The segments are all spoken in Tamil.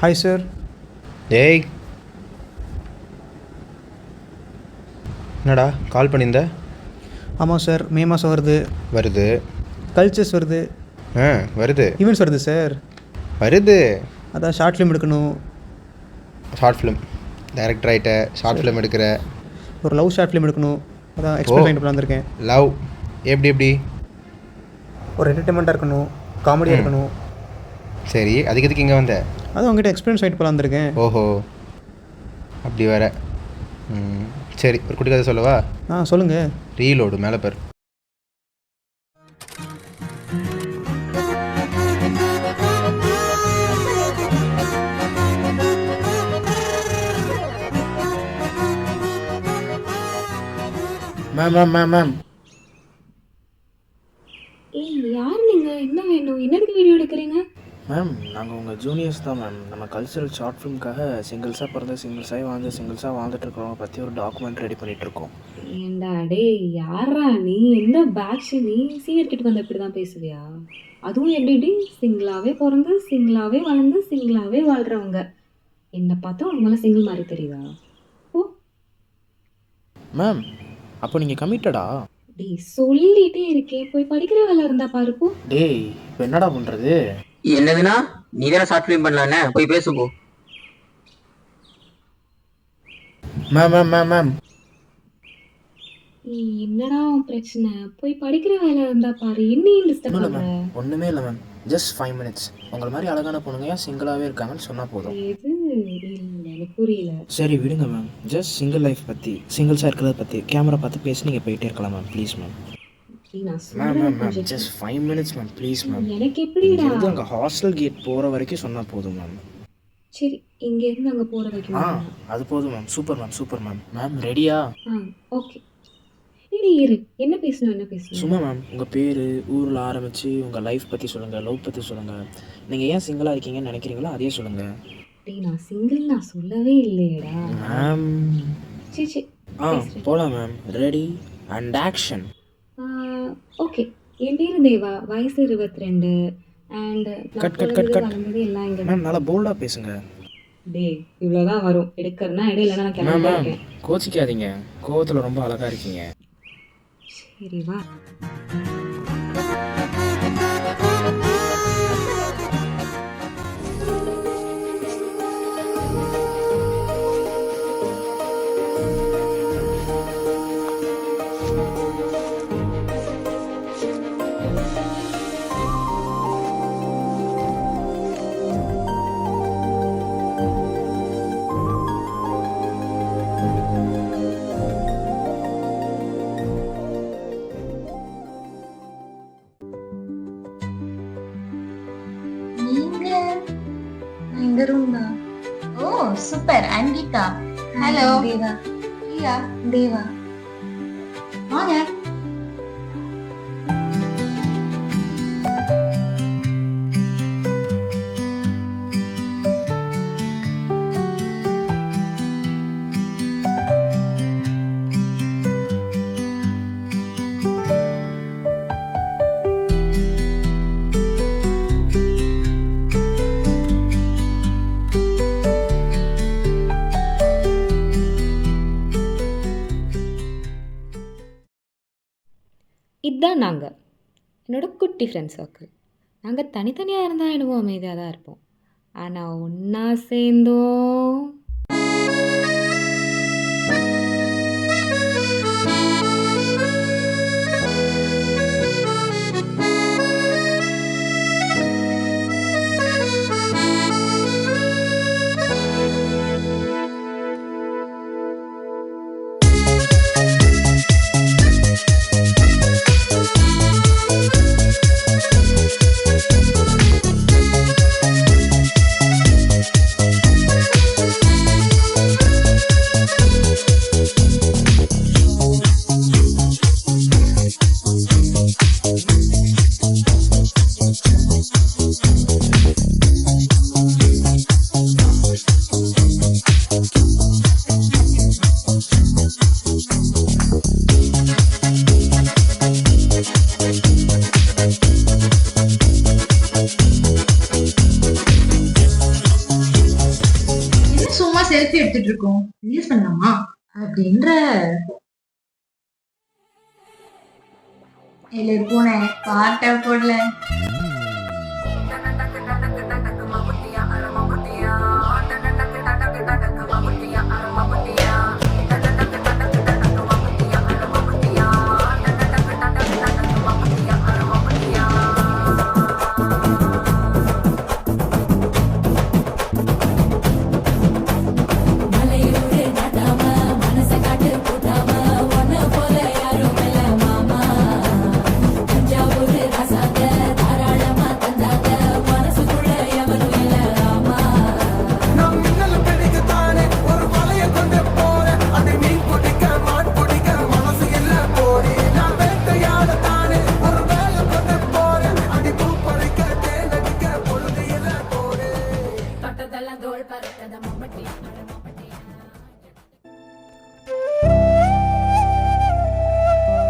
Hi sir. டேய், என்னடா கால் பண்ணியிருந்த? ஆமாம் சார், மே மாதம் வருது. வருது. கல்ச்சர்ஸ் வருது. வருது. ஈவெண்ட்ஸ் வருது சார். வருது. அதான் ஷார்ட் ஃபிலிம் எடுக்கணும். ஷார்ட் ஃபிலிம் டைரக்டர் ஆகிட்ட, ஷார்ட் ஃபிலிம் எடுக்கிற. ஒரு லவ் ஷார்ட் ஃபிலிம் எடுக்கணும். அதான் எக்ஸ்பிளைன் பண்ணிட்டு வந்திருக்கேன். லவ் எப்படி? ஒரு என்டர்டைன்மெண்ட்டாக இருக்கணும், காமெடியாக இருக்கணும். சரி, அதுக்கு எதுக்கு இங்கே வந்த? அதான் உங்ககிட்ட எக்ஸ்பீரியன்ஸ் ஆகிட்டு போல வந்திருக்கேன். ஓஹோ, அப்படி வர. சரி, ஒரு குட்டி கதை சொல்லவா? சொல்லுங்கள். ரீலோடு மேலே பேர். மேம் ஏய், யார் நீங்கள்? என்ன வேணும்? என்னதுக்கு வீடியோ எடுக்கிறீங்க? மேம், நாங்கள் உங்கள் ஜூனியர்ஸ் தான் மேம். நம்ம கல்ச்சரல் ஷார்ட் ஃபிலிம்காக சிங்கிள்ஸாக பிறந்த சிங்கிள்ஸாக வாழ்ந்துட்டுருக்கிறவங்க பற்றி ஒரு டாக்குமெண்ட் ரெடி பண்ணிகிட்ருக்கோம். ஏண்டா டேய், யாரா நீ? எந்த பேட்ச் நீ? சீனியர் கிட்ட வந்து இப்படி தான் பேசுவியா? அதுவும் எப்படி சிங்கிளாகவே பிறந்து சிங்கிளாகவே வளர்ந்து சிங்கிளாகவே வாழ்கிறவங்க. என்னை பார்த்தா உங்க மேலே சிங்கிள் மாதிரி தெரியுதா? ஓ மேம், அப்போ நீங்கள் கமிட்டடா? டேய், சொல்லிட்டே இருக்கேன், போய் படிக்கிற வேலை இருந்தா பாருப்போ. டேய், இப்போ என்னடா பண்ணுறது? என்னதுன்னா நீ தானே ஷார்ட் ஃபிலிம் பண்ணலான்னு போய் பேசு போ. மேம் என்னடா உன் பிரச்சனை? போய் படிக்கிற வேலை இருந்தா பாரு. என்ன டிஸ்டர்ப் பண்ற? ஒன்றுமே இல்லை மேம், ஜஸ்ட் 5 minutes. உங்களை மாதிரி அழகான பொண்ணுங்க ஏன் சிங்கிளாகவே இருக்காங்கன்னு சொன்னால் போதும். எது? இல்லை, எனக்கு புரியல. சரி விடுங்க மேம், ஜஸ்ட் சிங்கிள் லைஃப் பற்றி, சிங்கிள்ஸாக இருக்கிறத பற்றி கேமரா பார்த்து பேசி நீங்கள் போயிட்டே இருக்கலாம் ma'am. Please ma'am. Ma'am just 5 minutes ma'am, please ma'am. எனக்கு எப்படிடா? அங்கே ஹாஸ்டல் கேட் போகிற வரைக்கும் சொன்னால் போதும் மேம். சரி, இங்க இருந்து அங்க போற வைக்கணும். அது போதும் மேம். Super ma'am. மேம் ரெடியா? ஓகே. இரு, என்ன பேசணும்? சும்மா மேம், உங்கள் பேர், ஊரில் ஆரம்பித்து உங்கள் லைஃப் பற்றி சொல்லுங்கள், லவ் பற்றி சொல்லுங்கள். நீங்கள் ஏன் சிங்கிளாக இருக்கீங்கன்னு நினைக்கிறீங்களோ அதே சொல்லுங்கள். டேய், நான் சிங்கிள் நான் சொல்லவே இல்லையேடா மேம். சரி போகலாம் ma'am. Ready and action. Okay. என் பேர் தேவா, வயசு 22. அண்ட் கட் எல்லாம் இங்கே. மேம் நல்லா போல்டாக பேசுங்க. டேய், இவ்வளோதான் வரும். எடுக்கிறனா எடு, இல்லைன்னா நான் கிளம்பிட்டேன். கோச்சிக்காதீங்க, கோவத்தில் ரொம்ப அழகாக இருக்கீங்க. சரி வா. இந்த ரூம் தான். ஓ சூப்பர். ஐம் கீதா. ஹலோ தேவா. பிரியா. தேவா வாங்க. இதுதான் நாங்கள், என்னோட குட்டி ஃப்ரெண்ட் சர்க்கிள். நாங்கள் தனித்தனியாக இருந்தால் என்னவோ அமைதியாக தான் இருப்போம். ஆனால் ஒன்றா சேர்ந்தோம். பேசிட்டு இருக்கோம், ரிலீஸ் பண்ணலாமா அப்படின்ற இல்ல பூனை பாட்ட போடல.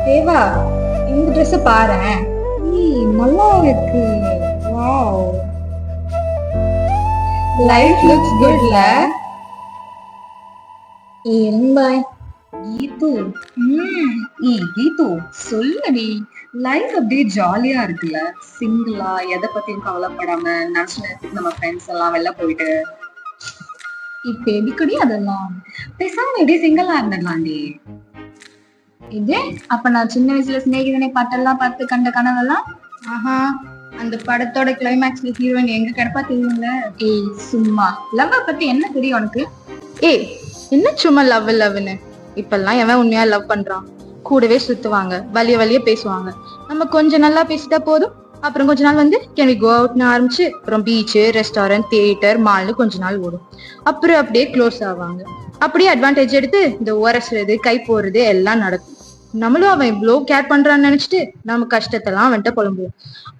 தேவா, இந்த ட்ரெஸ் பாரேன், நல்லா இருக்கு. வாவ், லைஃப் லுக்ஸ் குட்ல. பாய் கீது. கீது சொல்லுடி, லைஃப் அப்படியே ஜாலியா இருக்குல்ல, சிங்கிளா எதை பத்தியும் கவலைப்படாம நினைச்ச நேரத்துக்கு நம்ம ஃப்ரெண்ட்ஸ் எல்லாம் வெளில போயிட்டு. இப்ப எதுக்குடி அதெல்லாம், பேசாம எப்படியே சிங்கிளா இருந்துடலாண்டி. இதே அப்ப நான் சின்ன வயசுல சிநேகிதனை பாட்டெல்லாம் பார்த்து கண்ட கனவெல்லாம். ஆஹா, அந்த படத்தோட கிளைமேக்ஸ்ல ஹீரோயின் எங்க கிடப்பா தெரியும்ல. ஏய் சும்மா, லவ் பத்தி என்ன தெரியும் உனக்கு? ஏய் என்ன சும்மா லவ் லவ்னு, இப்பெல்லாம் எவன் உண்மையா லவ் பண்றான்? கூடவே சுத்துவாங்க, வலிய பேசுவாங்க. நம்ம கொஞ்சம் நல்லா பேசிட்டா போதும், அப்புறம் கொஞ்ச நாள் வந்து கேன் வி கோ அவுட்னு ஆரம்பிச்சு அப்புறம் பீச்சு, ரெஸ்டாரண்ட், தியேட்டர், மால்னு கொஞ்ச நாள் ஓடும். அப்புறம் அப்படியே க்ளோஸ் ஆவாங்க. அப்படியே அட்வான்டேஜ் எடுத்து இந்த உரசுறது, கை போடுறது எல்லாம் நடக்கும். நம்மளும் அவன் இவ்வளோ கேர் பண்றான்னு நினைச்சிட்டு நம்ம கஷ்டத்தெல்லாம் அவன்கிட்ட புலம்புவோம்.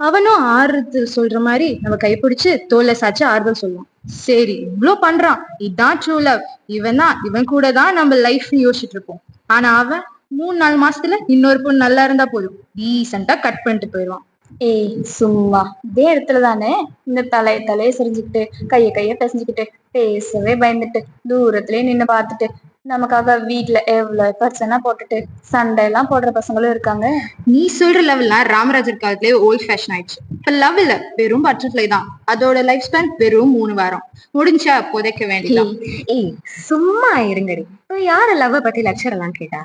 அவனும் ஆறுதல் சொல்ற மாதிரி நம்ம கைப்பிடிச்சு தோல்ல சாச்சு ஆறுதல் சொல்லுவான். சரி இவ்வளோ பண்றான், இதுதான் ட்ரூ லவ், இவன் கூட தான் நம்ம லைஃப் யோசிச்சுட்டு இருப்போம். ஆனா அவன் 3-4 மாசத்துல இன்னொரு பொண்ணு நல்லா இருந்தா போதும் டீசெண்டா கட் பண்ணிட்டு போயிடுவான். ஏய் சும்மா, இதே இடத்துல தானே இந்த தலையை செறிஞ்சுக்கிட்டு கைய பேசிஞ்சுக்கிட்டு பேசவே பயந்துட்டு தூரத்திலேயே நின்னு பார்த்துட்டு நமக்காக வீட்டுல எவ்வளவு பிரச்சனை போட்டுட்டு சண்டை எல்லாம் போடுற பசங்களும் இருக்காங்க. நீ சொல்ற லெவல்லாம் ராமராஜர் காலத்திலே ஓல்ட் ஃபேஷன் ஆயிடுச்சு. இப்ப லவ் இல்ல, வெறும் பட்டர்ஃபிளை தான். அதோட லைஃப் ஸ்பேன் வெறும் 3 வாரம். முடிஞ்சா புதைக்க வேண்டியதான். ஏய் சும்மா இருங்கடி, இப்ப யார லவ் பத்தி லெக்சர் எல்லாம் கேட்டா?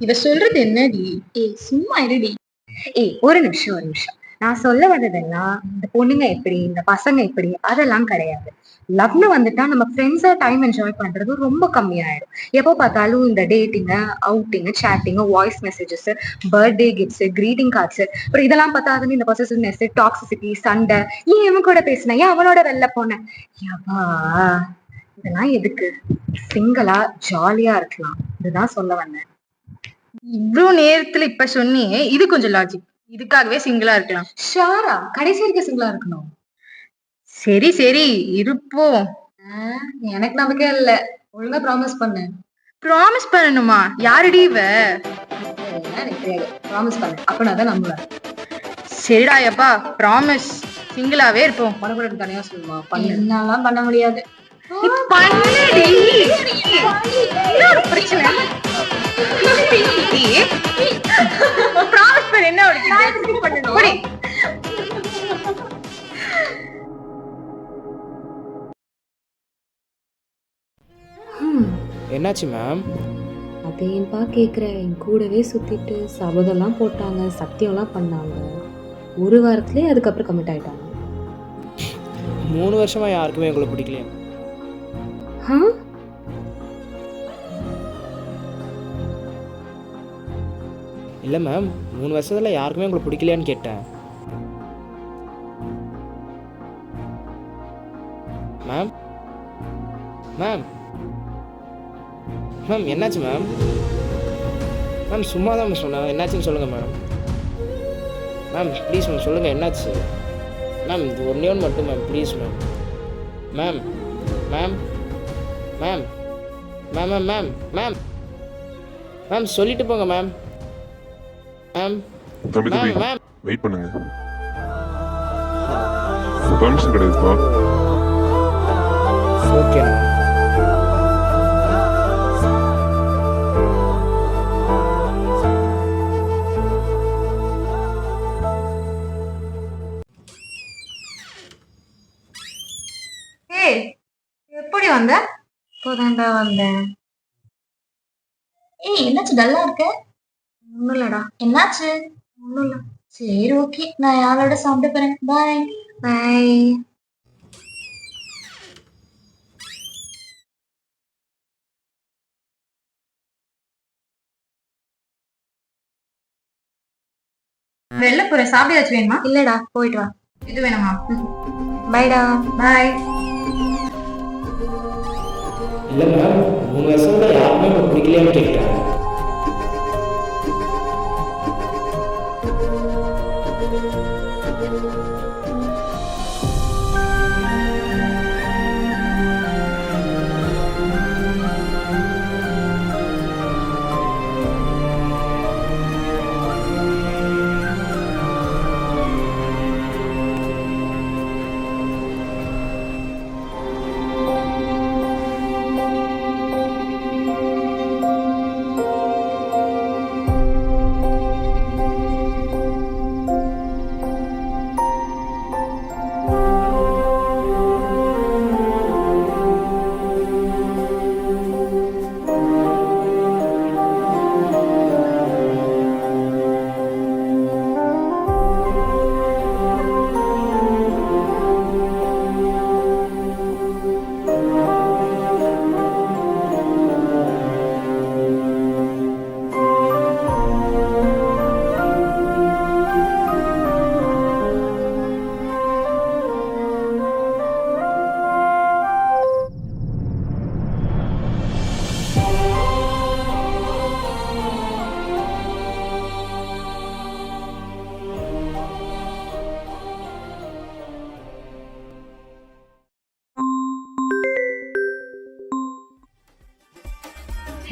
இவ சொல்றது என்னடி? ஏய் சும்மா இருடி. ஏய் ஒரு நிமிஷம், நான் சொல்ல வந்ததெல்லாம் இந்த பொண்ணுங்க எப்படி, இந்த பசங்க எப்படி அதெல்லாம் கிடையாது. லவ்னு வந்துட்டா நம்ம ஃப்ரெண்ட்ஸா டைம் என்ஜாய் பண்றது ரொம்ப கம்மியாயிடும். எப்போ பார்த்தாலும் இந்த டேட்டிங்க, அவுட்டிங்க, சேட்டிங்க, voice messages, birthday gifts, greeting cards, அப்புறம் இதெல்லாம் பார்த்தாலும் இந்த பொசசிவ்னஸ், டாக்ஸிசிட்டி, சண்டை, ஏன் இவன் கூட பேசினேன், ஏன் அவனோட வெளில போனேன், யப்பா இதெல்லாம் எதுக்கு? சிங்கிளா ஜாலியா இருக்கலாம், இதுதான் சொல்ல வந்தேன். இவ்வளவு நேரத்துல இப்ப சொன்னியே, இது கொஞ்சம் லாஜிக். இதுக்காகவே சிங்கிளா இருக்கலாம். ஷாரா கடைசி வரைக்கும் சிங்கிளா இருக்கணும்? சரி சரி இருப்போம். எனக்கு நம்பிக்கை இல்ல, ஒழுங்கா ப்ராமிஸ் பண்ணு. ப்ராமிஸ் பண்ணணுமா? யாருடி இவ? எனக்கு தெரியாது, ப்ராமிஸ் பண்ணு, அப்ப நான் தான் நம்புவேன். சரிடா அப்பா, ப்ராமிஸ், சிங்கிளாவே இருப்போம். பணப்பட தனியா சொல்லுமா? பண்ணு. என்னாலாம் பண்ண முடியாது. பண்ணுடி, பிரச்சனை. ப்ராமிஸ் பண்ணு, என்ன பண்ணணும்? என்னாச்சு மேம்? அதேன்பா கேட்குறேன். என் கூடவே சுற்றிட்டு சபதம்லாம் போட்டாங்க, சத்தியம்லாம் பண்ணாங்க. 1 வாரத்துலேயே அதுக்கப்புறம் கமிட் ஆகிட்டாங்க. 3 வருஷமா யாருக்குமே எங்களை பிடிக்கலையா? இல்லை மேம், 3 வருஷத்தில் யாருக்குமே உங்களை பிடிக்கலையான்னு கேட்டேன். மேம் மேம் மேம் என்னாச்சு மேம்? மேம் சும்மா தான் சொன்னேன், என்னாச்சுன்னு சொல்லுங்கள் மேம். மேம் ப்ளீஸ் மேம் சொல்லுங்கள் என்னாச்சு மேம்? இது ஒன்றே ஒன்று மட்டும் ma'am, please ma'am. Ma'am ma'am ma'am ma'am ma'am ma'am ma'am ma'am சொல்லிட்டு போங்க ma'am. Ma'am ma'am ma'am wait பண்ணுங்க, பெர்மிஷன் கிடையாதுப்பா. Okay ma'am. வந்த? இப்போதான்டா வந்தேன். ஏய் என்னாச்சு டல்லா இருக்க? ஒண்ணும் இல்லடா. என்னாச்சு? ஒண்ணும் இல்ல. சரி ஓகே, நான் யாரோட சாப்பிட போறேன். பாய் பாய். வெளில போறேன், சாப்பிடாச்சு வேணுமா? இல்லடா, போயிட்டு வா. இது வேணுமா? பாய்டா. பாய். இல்லை மேம், 3 வருஷம் யாருமே இப்போ பிடிக்கலையான்னு கேட்டாங்க.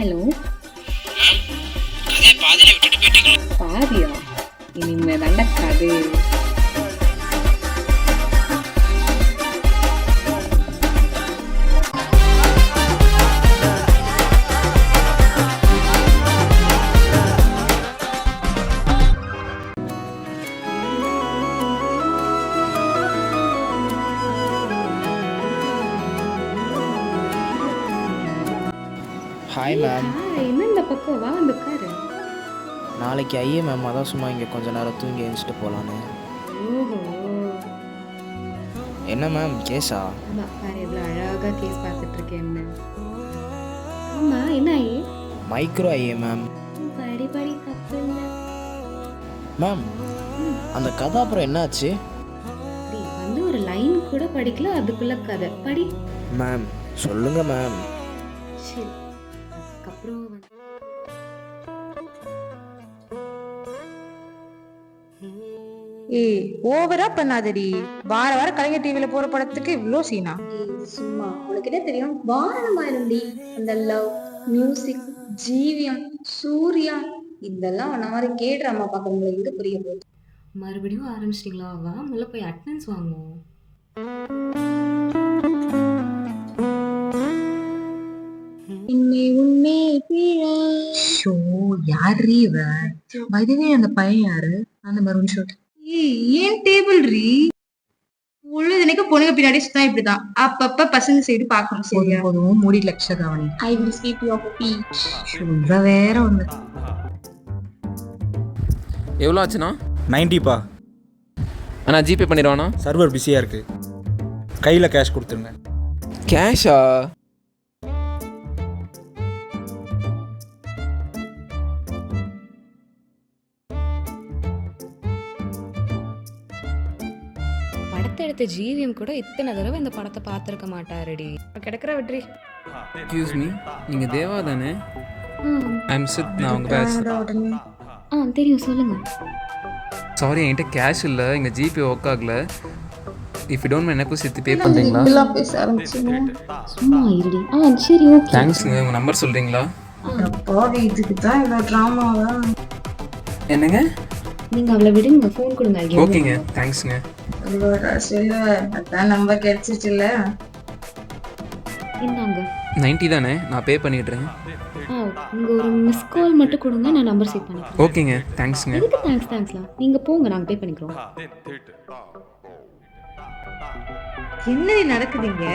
ஹலோ, அதே பாதியில விட்டுட்டு போயிட்டீங்க. பாதியா? இனிமே தாண்டா கதை. Hi ma'am. என்ன இந்த பக்கம் வா, வந்து உட்காரு. நாளைக்கு ஐயே மேம், அதான் சும்மா இங்கே கொஞ்ச நேரம் தூங்கி எழுந்துட்டு போகலான்னு. ஓஹோ, என்ன மேம் கேஸா? ஆமா, பாரு எவ்வளோ அழகா கேஸ் பார்த்துட்டு இருக்கேன்னு. ஆமா, என்ன ஐயே? மைக்ரோ ஐயே மேம். படி படி, தப்பு இல்லை. மேம் அந்த கதை அப்புறம் என்னாச்சு? நீ வந்து ஒரு லைன் கூட படிக்கல, அதுக்குள்ள கதை படி. மேம் சொல்லுங்க மேம். சரி, அதுக்கப்புறம் வந்து ஏய் ஓவரா பண்ணாதடி. வார வாரம் கலைஞர் டிவில போற படத்துக்கு இவ்ளோ சீனா? சும்மா உனக்கிட்ட தெரியும் வாரணமாயிரம்டி. அந்த லவ் மியூசிக், ஜீவியம், சூர்யா இதெல்லாம் அந்த மாதிரி கேட்ராமா பாக்குறவங்களை எங்க புரிய போகுது? மறுபடியும் ஆரம்பிச்சிட்டிங்களா? வா, முல்ல போய் அட்டெண்டன்ஸ் வாங்குவோம். ஷோ யாரு இவ? வயதவே அந்த பையன் யாரு? அந்த மருன் ஷர்ட். ஏன் டேபிள் ரீ உள்ளதனைக்கு பொண்ணுங்க பின்னாடி சுத்தா இப்படிதான். அப்பப்ப பசங்க சைடு பாக்கணும். சரியா? போதும் மூடி லட்ச கவனி. I will sweep your beach. இவ வேற ஒண்ணு. எவ்வளோ ஆச்சுண்ணா? 90பா. அண்ணா ஜிபே பண்ணிடுவாண்ணா. சர்வர் பிஸியாக இருக்குது, கையில் கேஷ் கொடுத்துருங்க. கேஷா? படத்தை எடுத்த ஜீவியம் கூட இத்தனை தடவை இந்த படத்தை பார்த்துருக்க மாட்டாருடி. கிடக்கிற வெற்றி. எக்ஸ்கியூஸ் மீ, நீங்கள் தேவா தானே? ஐம் சித், நான் உங்கள் பேட்ச். தெரியும், சொல்லுங்க. சாரி, என்கிட்ட கேஷ் இல்லை, எங்கள் ஜிபே ஒர்க் ஆகல. இஃப் யூ டோன்ட் மைண்ட் எனக்கும் சேர்த்து பே பண்ணுறீங்களா? சும்மா இருடி. சரி, ஓகே. தேங்க்ஸுங்க. உங்கள் நம்பர் சொல்கிறீங்களா? இதுக்கு தான் இவ்வளோ ட்ராமாவா? என்னங்க? நீங்க அவளை விடுங்க, ஃபோன் கொடுங்க. ஓகேங்க, தேங்க்ஸுங்க. அதான் நம்பர் கிடைச்சிச்சுல்ல. இந்தாங்க. 90 தானே, நான் பே பண்ணிடுறேன். உங்க ஒரு மிஸ் கால் மட்டும் கொடுங்க, நான் நம்பர் சேவ் பண்ணிக்கிறேன். ஓகேங்க, தேங்க்ஸுங்க. எதுக்கு தேங்க்ஸ்லாம்? நீங்க போங்க, நாங்க பே பண்ணிக்கிறோம். என்னடி நடக்குதுங்க?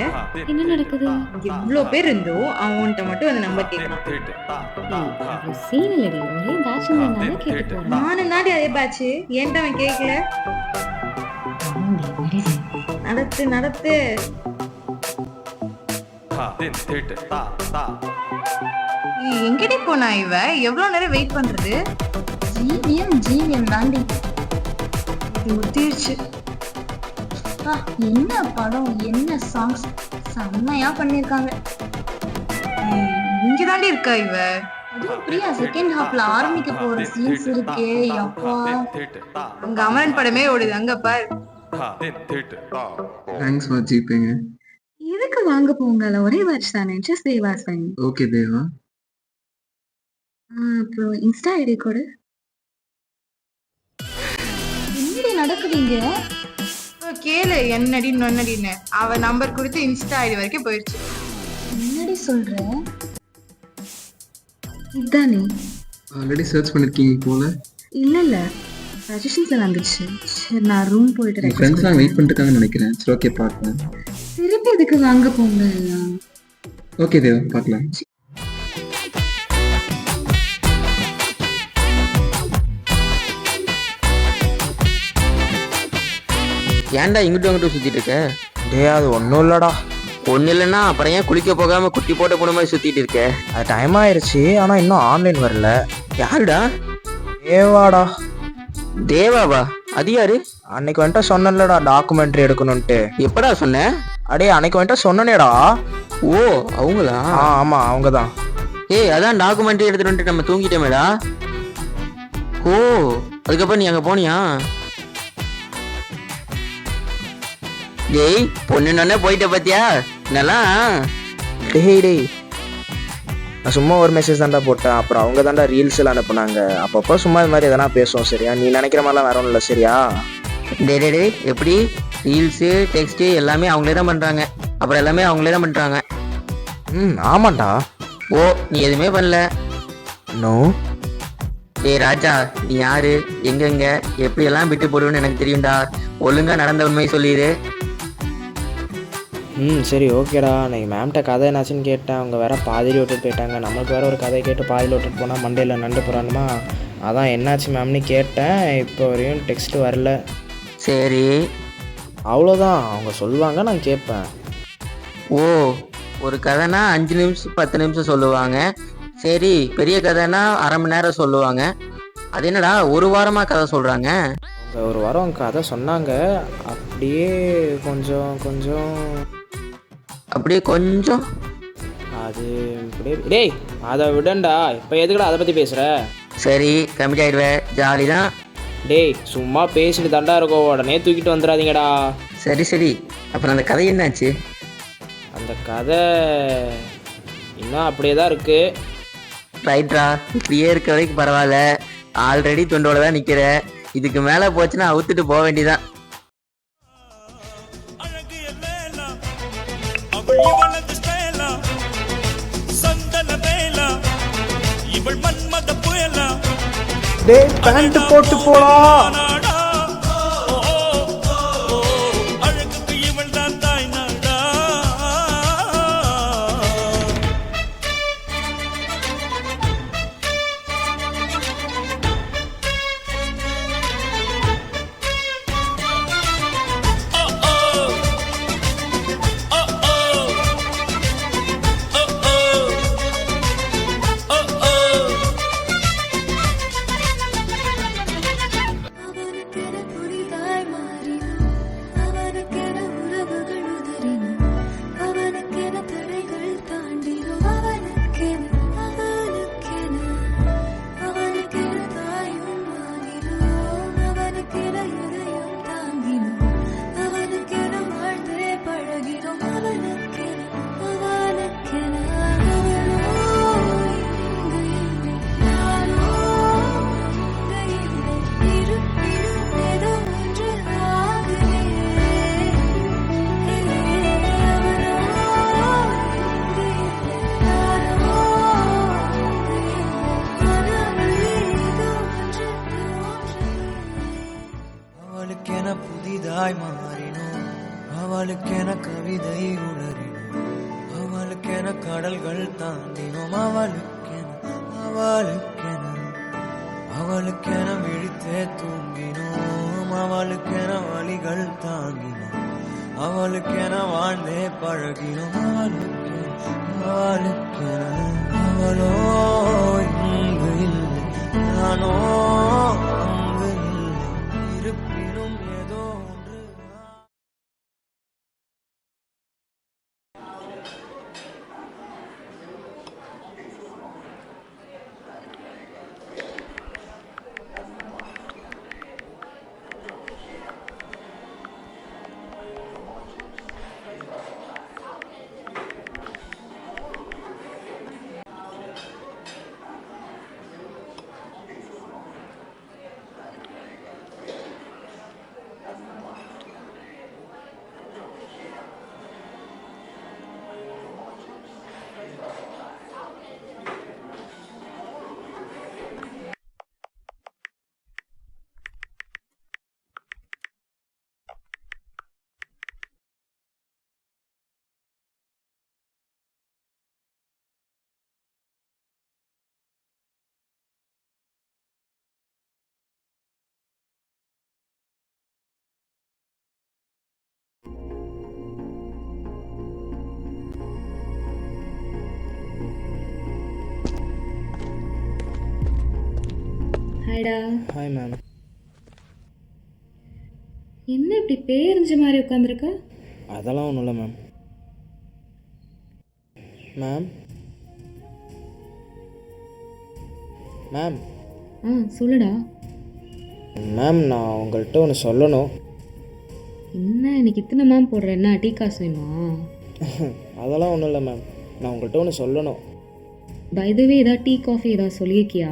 என்ன நடக்குது? இவ்ளோ பேர் இருந்தோம் அவன்கிட்ட மட்டும் அந்த நம்பர் கேட்கறான். சீன் இல்லடி, ஒரே பேட்ச்ல இருந்தானே கேட்டு போறேன். நானும் தாண்டி அதே பேட்ச், ஏன்டா அவன் கேட்கல? நடத்து நடத்து. எங்கடி போனா இவ? எவ்வளவு நேரம் வெயிட் பண்றது? ஜிவிஎம் தாண்டி. இது முத்திருச்சு. என்ன படம், என்ன சாங்ஸ் செம்மையா பண்ணிருக்காங்க. இங்க தாண்டி இருக்கா இவ? அதுவும் பிரியா செகண்ட் ஹாஃப்ல ஆரம்பிக்க போற சீன்ஸ் இருக்கே அப்பா. அங்க அமரன் படமே ஓடுது, அங்க பார். Thanks for ஜிபேங்க. எதுக்கு வாங்க போங்கல, ஒரே வாட்ச் தானே. ஜஸ்ட் தேவா சைன். ஓகே தேவா. அப்புறம் இன்ஸ்டா ஐடி கொடு. என்னடி நடக்குதுங்க? கேளு என்னடி நொன்னடின்னு. அவ நம்பர் கொடுத்து இன்ஸ்டா ஐடி வரைக்கும் போயிடுச்சு. என்னடி சொல்ற? இதானே ஆல்ரெடி சர்ச் பண்ணிருக்கீங்க போல. இல்ல சஜஷன்ஸ் வந்துச்சு. சரி நான் ரூம் போயிட்டு என் ஃப்ரெண்ட்ஸ்லாம் வெயிட் பண்ணிருக்காங்கன்னு நினைக்கிறேன். சரி ஓகே பார்க்கலாம். திருப்பி எதுக்கு வாங்க போங்க எல்லாம்? ஓகே தேவா பார்க்கலாம். ஏன்டா இங்கிட்டும் அங்கிட்டும் சுத்திட்டு இருக்க? டேய் அது ஒன்றும் இல்லைடா. ஒண்ணு இல்லைன்னா அப்புறம் ஏன் குளிக்க போகாம குட்டி போட்ட போன மாதிரி சுத்திட்டு இருக்க? அது டைம் ஆயிடுச்சு, ஆனால் இன்னும் ஆன்லைன் வரல. யாருடா? ஏவாடா. தேவாவா? அது யாரு? அன்னைக்கு வந்துட்டு சொன்னேன்லடா டாக்குமெண்ட்ரி எடுக்கணும்ட்டு. எப்படா சொன்ன? அடே அன்னைக்கு வந்துட்டு சொன்னனேடா. ஓ அவங்களா? ஆமாம் அவங்க தான். ஏய் அதான் டாக்குமெண்ட்ரி எடுத்துட்டு வந்துட்டு நம்ம தூங்கிட்டோமேடா. ஓ அதுக்கப்புறம் நீ அங்க போனியா? டேய் பொண்ணுன்னே போயிட்ட பாத்தியா? என்னெல்லாம் டேய் நான் சும்மா ஒரு மெசேஜ் தான்டா போட்டேன். அப்புறம் அவங்க தான்டா ரீல்ஸ் எல்லாம் அனுப்புனாங்க. அப்பப்போ சும்மா இது மாதிரி எதனா பேசுவோம் சரியா? நீ நினைக்கிற மாதிரிலாம் வேற ஒன்றும் இல்லை சரியா? டே எப்படி ரீல்ஸு டெக்ஸ்ட்டு எல்லாமே அவங்களே தான் பண்ணுறாங்க. அப்புறம் எல்லாமே அவங்களே தான் பண்ணுறாங்க. ஆமாண்டா. ஓ நீ எதுவுமே பண்ணல? நோ. டேய் ராஜா நீ யாரு, எங்கெங்க எப்படியெல்லாம் விட்டு போடுவேன்னு எனக்கு தெரியும்டா. ஒழுங்கா நடந்த உண்மையை சொல்லிடு. சரி ஓகேடா. அன்றைக்கி மேம்கிட்ட கதை என்னாச்சுன்னு கேட்டேன். அவங்க வேற பாதியில் விட்டுட்டு போயிட்டாங்க. நம்மளுக்கு வேற ஒரு கதை கேட்டு பாதியில் விட்டுட்டு போனால் மண்டேல நண்டு போகிறானுமா. அதான் என்னாச்சு மேம்னு கேட்டேன். இப்போ வரையும் டெக்ஸ்ட்டு வரல. சரி அவ்வளோதான், அவங்க சொல்லுவாங்க நான் கேட்பேன். ஓ ஒரு கதைனா 5 நிமிஷம் 10 நிமிஷம் சொல்லுவாங்க. சரி பெரிய கதைனா அரை மணி நேரம் சொல்லுவாங்க. அது என்னடா ஒரு வாரமாக கதை சொல்கிறாங்க? அவங்க ஒரு வாரம் கதை சொன்னாங்க. அப்படியே கொஞ்சம் அது இப்படியே. டேய் அதை விடண்டா, இப்போ எதுக்குடா அதை பற்றி பேசுகிற? சரி கமிட் ஆயிடுவேன், ஜாலி தான். டேய் சும்மா பேசிட்டு தாண்டா இருக்கோம், உடனே தூக்கிட்டு வந்துடாதீங்கடா. சரி அப்புறம் அந்த கதை என்னாச்சு? அந்த கதை இன்னும் அப்படியே தான் இருக்கு. ரைட்ரா, இப்படியே இருக்க வரைக்கும் பரவாயில்ல. ஆல்ரெடி தொண்டோட தான் நிற்கிற. இதுக்கு மேலே போச்சுன்னா அவுத்துட்டு போக வேண்டியதான். டேய் பேண்ட் போட்டு போலாம். அவளுக்கென கவிதை உணரினோம், அவளுக்கென கடல்கள் தாண்டினோம், அவளுக்கென விழித்தே தூங்கினோம், அவளுக்கென வழிகள் தாங்கினோம், அவளுக்கென வாழ்ந்தே பழகினோம், அவளுக்கென அவளோ இங்கு இல்லை, நானோ அங்கு இல்லை, இருப்பினும் ஏதோ ஒன்று. ஹாய்டா. Hi ma'am. என்ன இப்படி பேரிஞ்ச மாதிரி உட்காந்துருக்க? அதெல்லாம் ஒன்றும் இல்லை மேம். மேம் மேம் சொல்லுடா. மேம் நான் உங்கள்கிட்ட ஒன்று சொல்லணும். என்ன இன்னைக்கு இத்தனை மேம் போடுற? என்ன டீ காசு வேணுமா? அதெல்லாம் ஒன்றும் இல்லை மேம், நான் உங்கள்கிட்ட ஒன்று சொல்லணும். பை த வே ஏதாவது டீ காஃபி ஏதாவது சொல்லியிருக்கியா?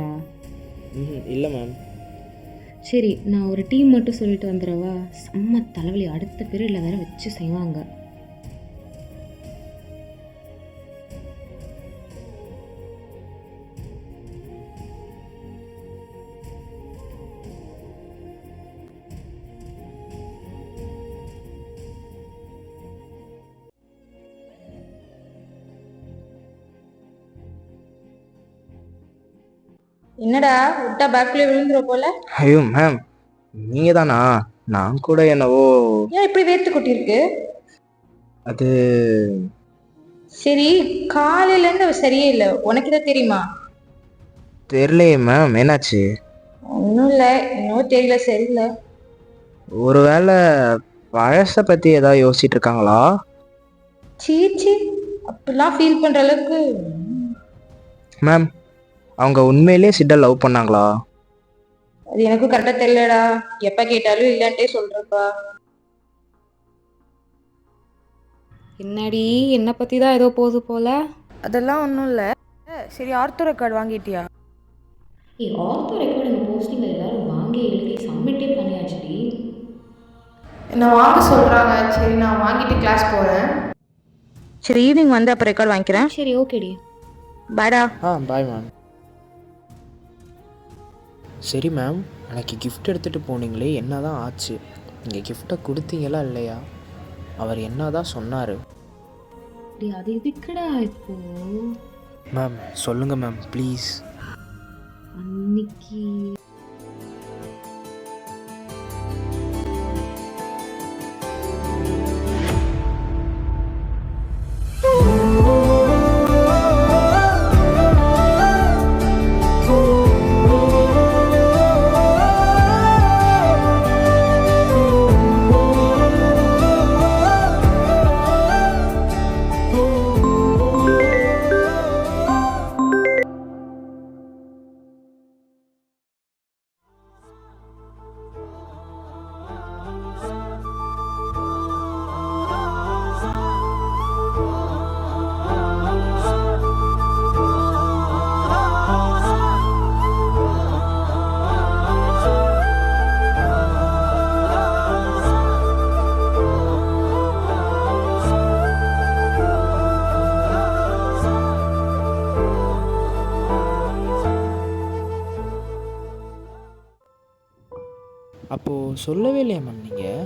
இல்லை மேம். சரி, நான் ஒரு டீ மட்டும் சொல்லிட்டு வந்துடவா? செம்ம தலைவலி, அடுத்த பீரியடில் வேற வச்சு செய்வாங்க. என்னடா விட்டா பேக்ல விழுந்துற போல? ஐயோ மேம், நீங்கள் தானா? நான் கூட என்னவோ. ஏன் இப்படி வேர்த்து கொட்டிருக்கு? அது சரி, காலையில இருந்து அவ சரியே இல்லை, உனக்கு இதை தெரியுமா? தெரியலையே மேம், என்னாச்சு? ஒன்றும் இல்லை, இன்னும் தெரியல, சரியில்லை. ஒருவேளை பழசை பற்றி ஏதாவது யோசிச்சுட்டு இருக்காங்களா? சீச்சி, அப்படிலாம் ஃபீல் பண்ற அளவுக்கு. மேம், அவங்க உண்மையிலேயே சிட்டை லவ் பண்ணாங்களா? அது எனக்கும் கரெக்டா தெரியலடா, எப்ப கேட்டாலும் இல்லன்ட்டே சொல்றப்பா. என்னடி, என்னை பற்றி தான் ஏதோ போகுது போல. அதெல்லாம் ஒன்றும் இல்லை. சரி, ஆர்த்தோ ரெக்கார்டு வாங்கிட்டியா? ஆர்த்தோ ரெக்கார்டு இந்த போஸ்டிங் எல்லாரும் வாங்கி எழுதி சப்மிட்டே பண்ணியாச்சுடி. என்ன வாங்க சொல்கிறாங்க. சரி, நான் வாங்கிட்டு கிளாஸ் போகிறேன். சரி, ஈவினிங் வந்து அப்போ ரெக்கார்டு வாங்கிக்கிறேன். சரி, ஓகேடி. பாய்டா. Bye ma'am. சரி மேம், எனக்கு கிஃப்ட் எடுத்துகிட்டு போனீங்களே, என்ன தான் ஆச்சு? நீங்கள் கிஃப்டை கொடுத்தீங்களா இல்லையா? அவர் என்ன தான் சொன்னார்? அது எதுக்குடா இப்போ? மேம் சொல்லுங்கள் மேம் ப்ளீஸ். அன்னைக்கு அப்போது சொல்லவே இல்லையா மேம் நீங்கள்?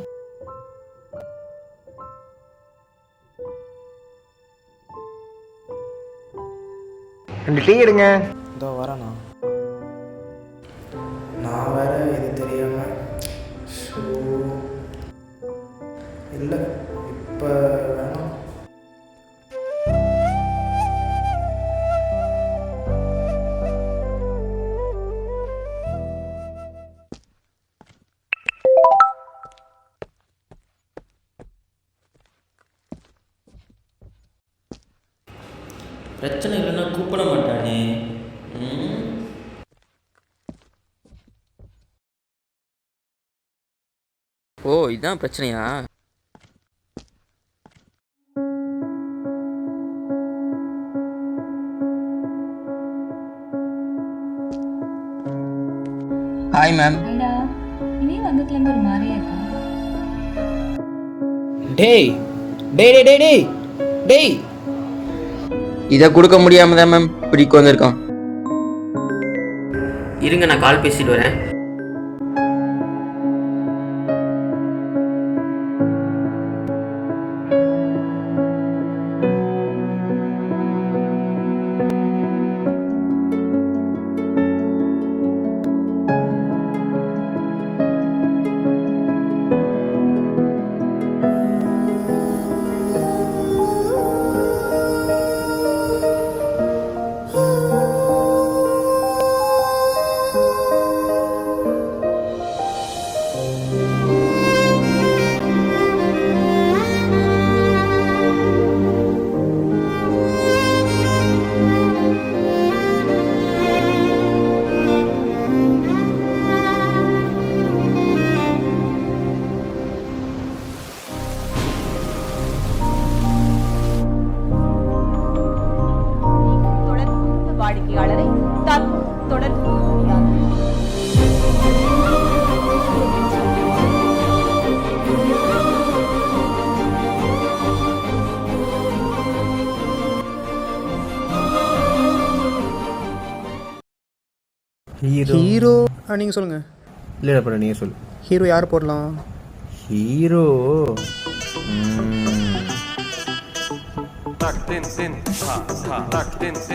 2 டீ எடுங்க. இதோ வரேண்ணா. நான் வேற இது தெரியாமல் இல்லை இப்போ வேணாம். பிரச்சனை இல்லைன்னா கூப்பிட மாட்டானே. ஓ, இதுதான் பிரச்சனையா? Hi ma'am. ஐடா, இனி வந்ததுலேருந்து ஒரு மாதிரியா இருக்கா? டேய் டேய் டேய் டேய் டேய் டேய் இதை கொடுக்க முடியாம தான் மேம் இப்படி வந்திருக்கோம். இருங்க, நான் கால் பேசிட்டு வரேன். வாடிக்கையாளரை தொடர்பு முடியாது. ஹீரோ நீங்கள் சொல்லுங்கள். இல்லை அப்புறம் நீங்கள் சொல்லு. ஹீரோ யார் போடலாம்? Hero din